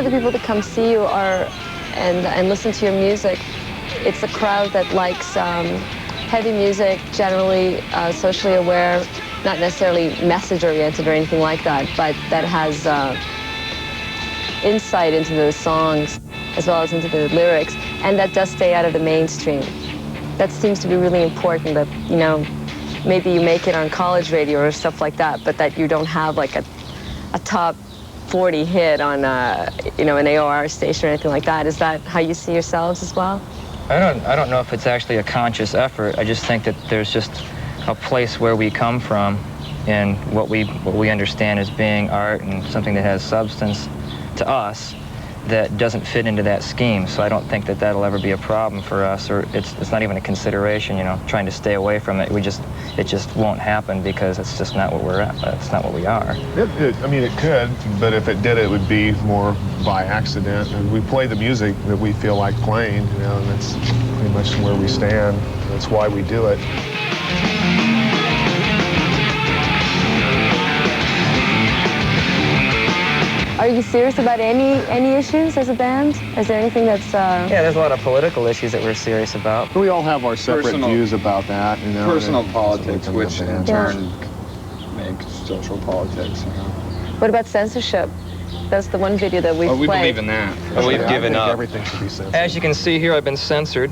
the people that come see you are and listen to your music, it's a crowd that likes heavy music, generally socially aware, not necessarily message-oriented or anything like that, but that has insight into the songs as well as into the lyrics, and that does stay out of the mainstream. That seems to be really important, that, you know, maybe you make it on college radio or stuff like that, but that you don't have like a top 40 hit on you know, an AOR station or anything like that. Is that how you see yourselves as well? I don't know if it's actually a conscious effort. I just think that there's just a place where we come from and what we understand as being art and something that has substance to us that doesn't fit into that scheme. So I don't think that that'll ever be a problem for us, or it's not even a consideration, you know, trying to stay away from it. It just won't happen because it's just not what we're at. It's not what we are. I mean, it could, but if it did, it would be more by accident. And we play the music that we feel like playing, you know, and that's pretty much where we stand. That's why we do it. Are you serious about any issues as a band? Is there anything that's... Yeah, there's a lot of political issues that we're serious about. We all have our separate views about that, you know. Personal politics, which in turn makes social politics, you know. What about censorship? That's the one video that we've played. We believe in that. But we've given up. Everything should be censored. As you can see here, I've been censored.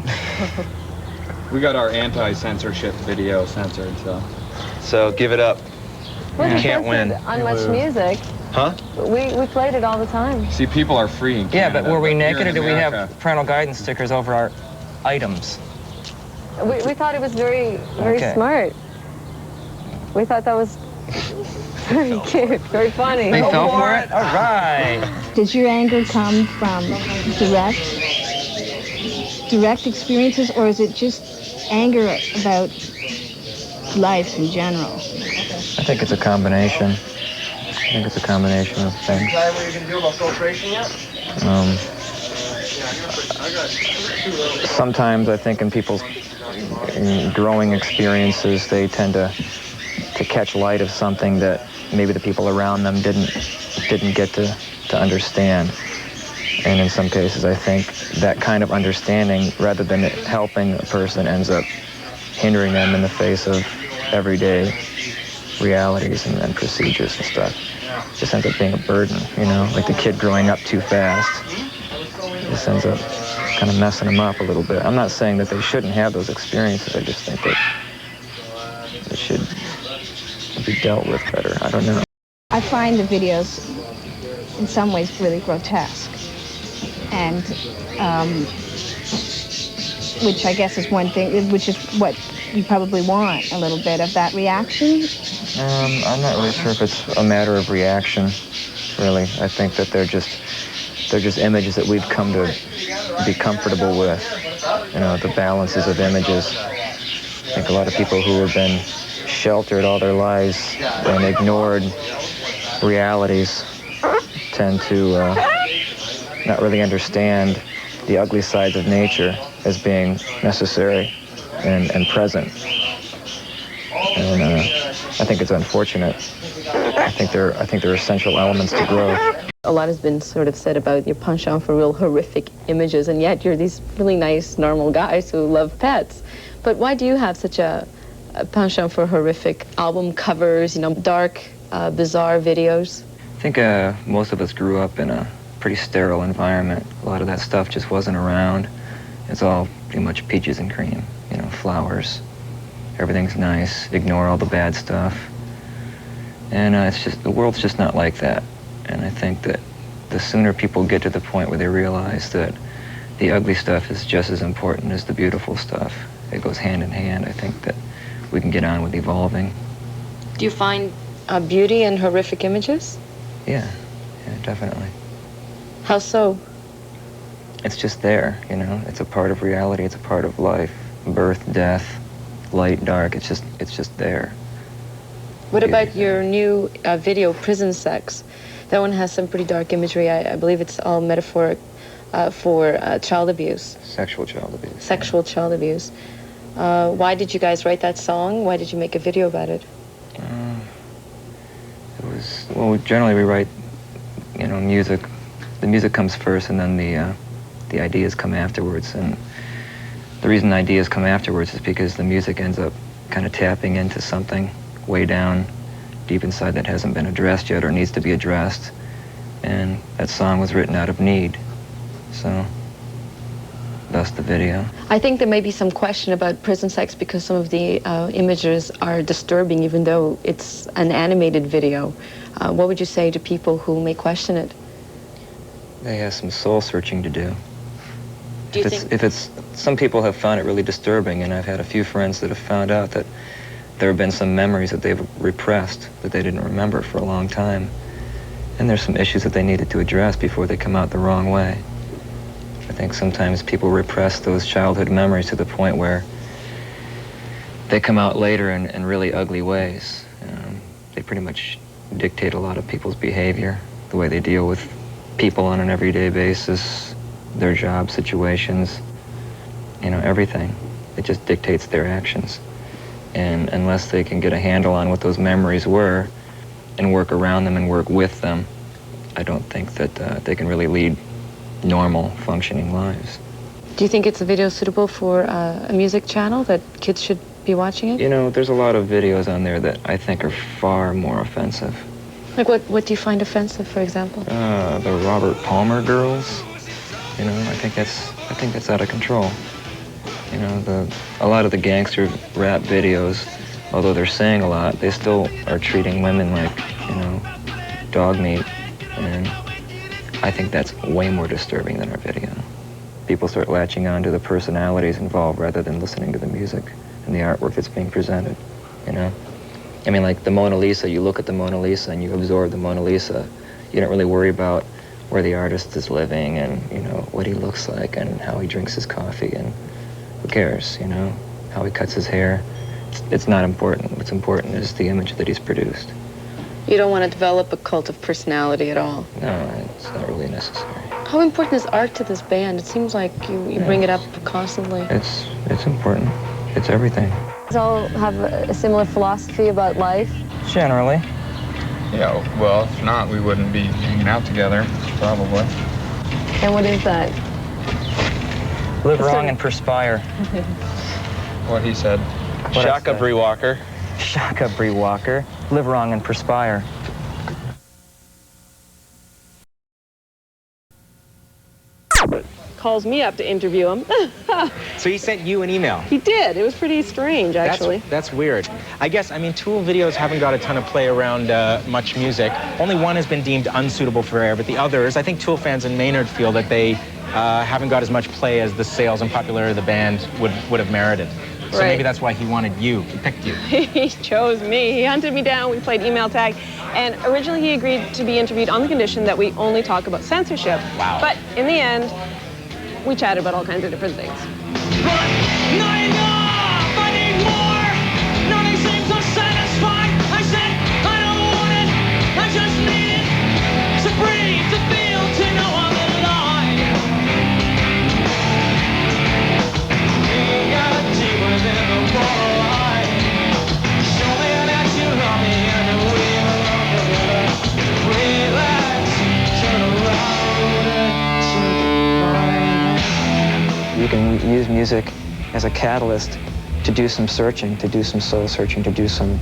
We got our anti-censorship video censored, so. So give it up. Well, You can't win. On MuchMusic. Huh? We played it all the time. See, people are free in Canada. Yeah, but were we naked, or do we America, have parental guidance stickers over our items? We thought it was very smart. We thought that was very cute, very funny. They fell for it? All right. Does your anger come from direct experiences, or is it just anger about life in general? I think it's a combination. I think it's a combination of things. What are you going to do about filtration yet? Sometimes I think in people's growing experiences, they tend to catch light of something that maybe the people around them didn't get to understand. And in some cases, I think that kind of understanding, rather than it helping a person, ends up hindering them in the face of everyday realities and procedures and stuff. It just ends up being a burden, you know, like the kid growing up too fast. It just ends up kind of messing them up a little bit. I'm not saying that they shouldn't have those experiences. I just think that it should be dealt with better. I don't know. I find the videos in some ways really grotesque, and which I guess is one thing, which is what you probably want, a little bit of that reaction. I'm not really sure if it's a matter of reaction, really. I think that they're just images that we've come to be comfortable with. You know, the balances of images. I think a lot of people who have been sheltered all their lives and ignored realities tend to not really understand the ugly sides of nature as being necessary and present. And I think it's unfortunate. I think they're essential elements to growth. A lot has been sort of said about your penchant for real horrific images, and yet you're these really nice, normal guys who love pets. But why do you have such a penchant for horrific album covers, you know, dark, bizarre videos? I think most of us grew up in a pretty sterile environment. A lot of that stuff just wasn't around. It's all pretty much peaches and cream, you know, flowers. Everything's nice, ignore all the bad stuff. And it's just, the world's just not like that. And I think that the sooner people get to the point where they realize that the ugly stuff is just as important as the beautiful stuff, it goes hand in hand, I think that we can get on with evolving. Do you find beauty in horrific images? Yeah, definitely. How so? It's just there, you know. It's a part of reality. It's a part of life. Birth, death, light, dark. It's just there. What about your new video, Prison Sex? That one has some pretty dark imagery. I believe it's all metaphoric for child abuse. Sexual child abuse. Sexual child abuse. Why did you guys write that song? Why did you make a video about it? It was, well, generally we write, you know, music the music comes first, and then the ideas come afterwards. And the reason ideas come afterwards is because the music ends up kind of tapping into something way down deep inside that hasn't been addressed yet or needs to be addressed. And that song was written out of need. So thus the video. I think there may be some question about prison sex because some of the images are disturbing, even though it's an animated video. What would you say to people who may question it? They have some soul searching to do. Do you think? If it's, some people have found it really disturbing, and I've had a few friends that have found out that there have been some memories that they've repressed that they didn't remember for a long time. And there's some issues that they needed to address before they come out the wrong way. I think sometimes people repress those childhood memories to the point where they come out later in really ugly ways. They pretty much dictate a lot of people's behavior, the way they deal with people on an everyday basis, their job situations, you know, everything. It just dictates their actions. And unless they can get a handle on what those memories were and work around them and work with them, I don't think that they can really lead normal, functioning lives. Do you think it's a video suitable for a music channel, that kids should be watching it? You know, there's a lot of videos on there that I think are far more offensive. Like what do you find offensive, for example? The Robert Palmer girls. You know, I think that's out of control. You know, a lot of the gangster rap videos, although they're saying a lot, they still are treating women like, you know, dog meat. And I think that's way more disturbing than our video. People start latching on to the personalities involved rather than listening to the music and the artwork that's being presented, you know? I mean, like the Mona Lisa, you look at the Mona Lisa and you absorb the Mona Lisa. You don't really worry about where the artist is living and, you know, what he looks like and how he drinks his coffee, and who cares, you know, how he cuts his hair. It's not important. What's important is the image that he's produced. You don't want to develop a cult of personality at all? No, it's not really necessary. How important is art to this band? It seems like you bring it up constantly. It's important. It's everything. Does all have a similar philosophy about life? Generally. Yeah, well, if not, we wouldn't be hanging out together, probably. And what is that? Live wrong and perspire. What he said. Shaka Bree Walker. Shaka Bree Walker. Live wrong and perspire. Calls me up to interview him. So he sent you an email? He did. It was pretty strange, actually. That's weird. I guess, I mean, Tool videos haven't got a ton of play around MuchMusic. Only one has been deemed unsuitable for air, but the others, I think Tool fans in Maynard feel that they haven't got as much play as the sales and popularity of the band would have merited. So maybe that's why he wanted you. He picked you. He chose me. He hunted me down. We played email tag. And originally he agreed to be interviewed on the condition that we only talk about censorship. Wow. But in the end, we chatted about all kinds of different things. But not enough, I need more. Nothing seems to satisfy. I said, I don't want it, I just need it. To breathe, to feel, to know I'm alive. You got deeper than the water line. Show me that you love me and that we belong together. Relax, turn around, You can use music as a catalyst to do some searching, to do some soul searching, to do some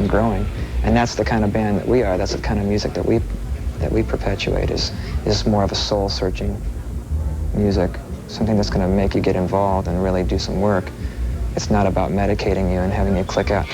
growing, and that's the kind of band that we are. That's the kind of music that we perpetuate. Is more of a soul searching music, something that's going to make you get involved and really do some work. It's not about medicating you and having you click out.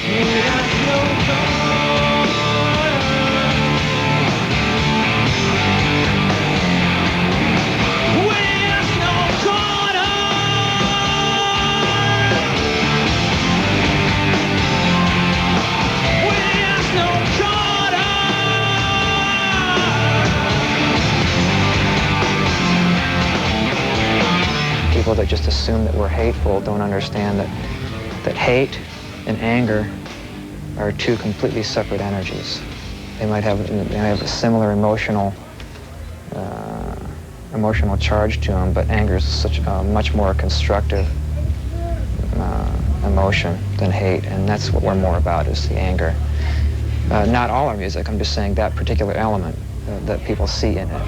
People that just assume that we're hateful don't understand that hate and anger are two completely separate energies. They might have a similar emotional charge to them, but anger is such a much more constructive emotion than hate, and that's what we're more about, is the anger. Not all our music, I'm just saying that particular element. that people see in it.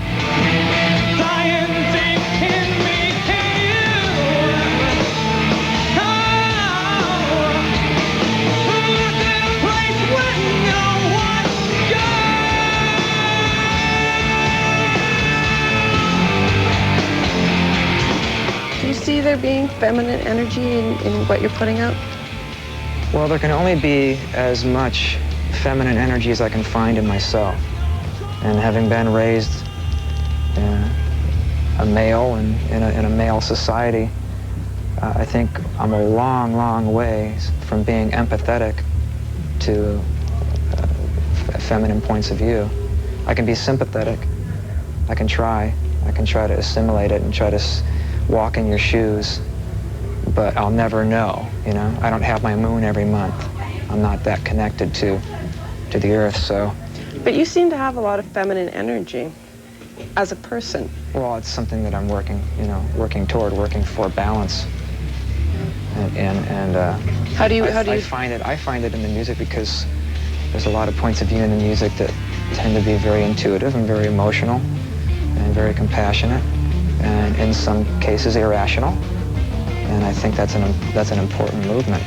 Do you see there being feminine energy in what you're putting out? Well, there can only be as much feminine energy as I can find in myself. And having been raised a male and in a male society, I think I'm a long, long way from being empathetic to feminine points of view. I can be sympathetic. I can try to assimilate it and try to walk in your shoes, but I'll never know, you know? I don't have my moon every month. I'm not that connected to the earth, so. But you seem to have a lot of feminine energy as a person. Well, it's something that I'm working for balance. How do you I find it in the music because there's a lot of points of view in the music that tend to be very intuitive and very emotional and very compassionate and in some cases irrational. And I think that's an important movement.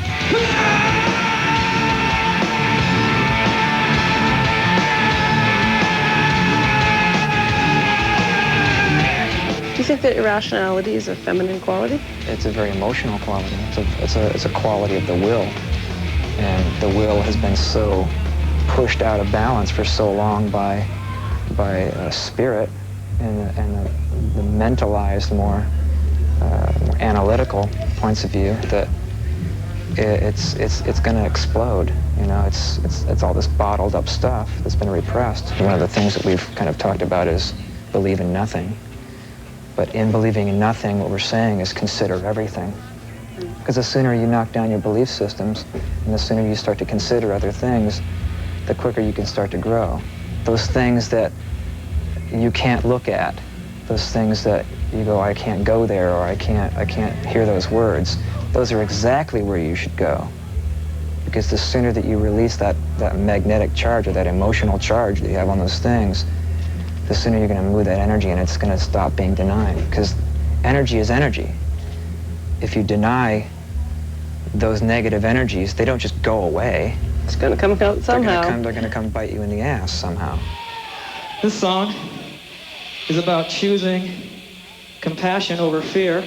Do you think that irrationality is a feminine quality? It's a very emotional quality. It's a quality of the will. And the will has been so pushed out of balance for so long by spirit and the mentalized, more analytical points of view that it's going to explode. You know, it's all this bottled up stuff that's been repressed. One of the things that we've kind of talked about is believe in nothing. But in believing in nothing, what we're saying is consider everything. Because the sooner you knock down your belief systems and the sooner you start to consider other things, the quicker you can start to grow. Those things that you can't look at, those things that you go, I can't go there, or I can't hear those words, those are exactly where you should go. Because the sooner that you release that magnetic charge or that emotional charge that you have on those things, the sooner you're going to move that energy and it's going to stop being denied. Because energy is energy. If you deny those negative energies, they don't just go away. It's going to come out somehow. They're going to come bite you in the ass somehow. This song is about choosing compassion over fear,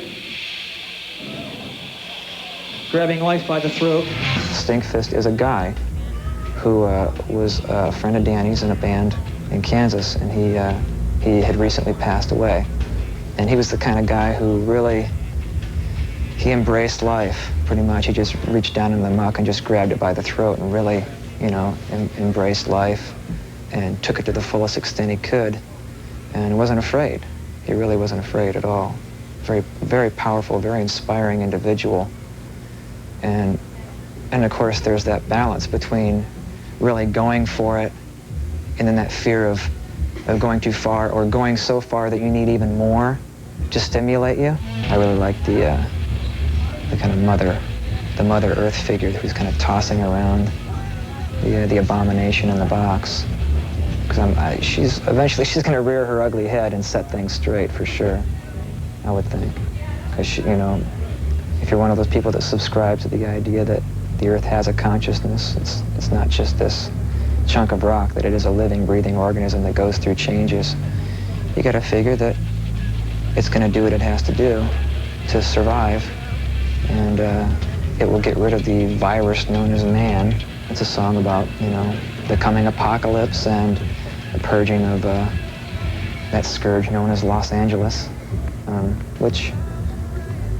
grabbing life by the throat. Stinkfist is a guy who was a friend of Danny's in a band in Kansas, and he had recently passed away. And he was the kind of guy who really, he embraced life, pretty much. He just reached down in the muck and just grabbed it by the throat and really, you know, embraced life and took it to the fullest extent he could and wasn't afraid. He really wasn't afraid at all. Very, very powerful, very inspiring individual. And of course, there's that balance between really going for it and then that fear of going too far or going so far that you need even more to stimulate you. I really like the kind of Mother Earth figure who's kind of tossing around the abomination in the box. Because she's going to rear her ugly head and set things straight for sure, I would think. Because, you know, if you're one of those people that subscribe to the idea that the Earth has a consciousness, it's not just this chunk of rock, that it is a living, breathing organism that goes through changes, you got to figure that it's going to do what it has to do to survive, and it will get rid of the virus known as man. It's a song about, you know, the coming apocalypse and the purging of that scourge known as Los Angeles, which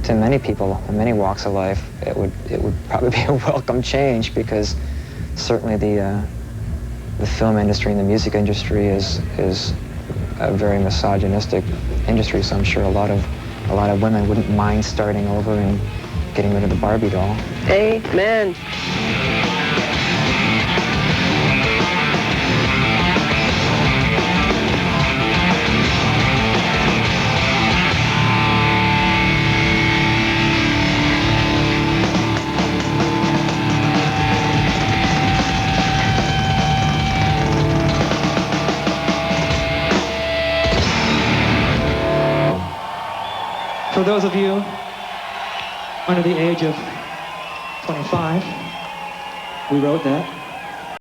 to many people in many walks of life, it would probably be a welcome change, because certainly the film industry and the music industry is a very misogynistic industry. So I'm sure a lot of women wouldn't mind starting over and getting rid of the Barbie doll. Amen. For those of you under the age of 25, we wrote that.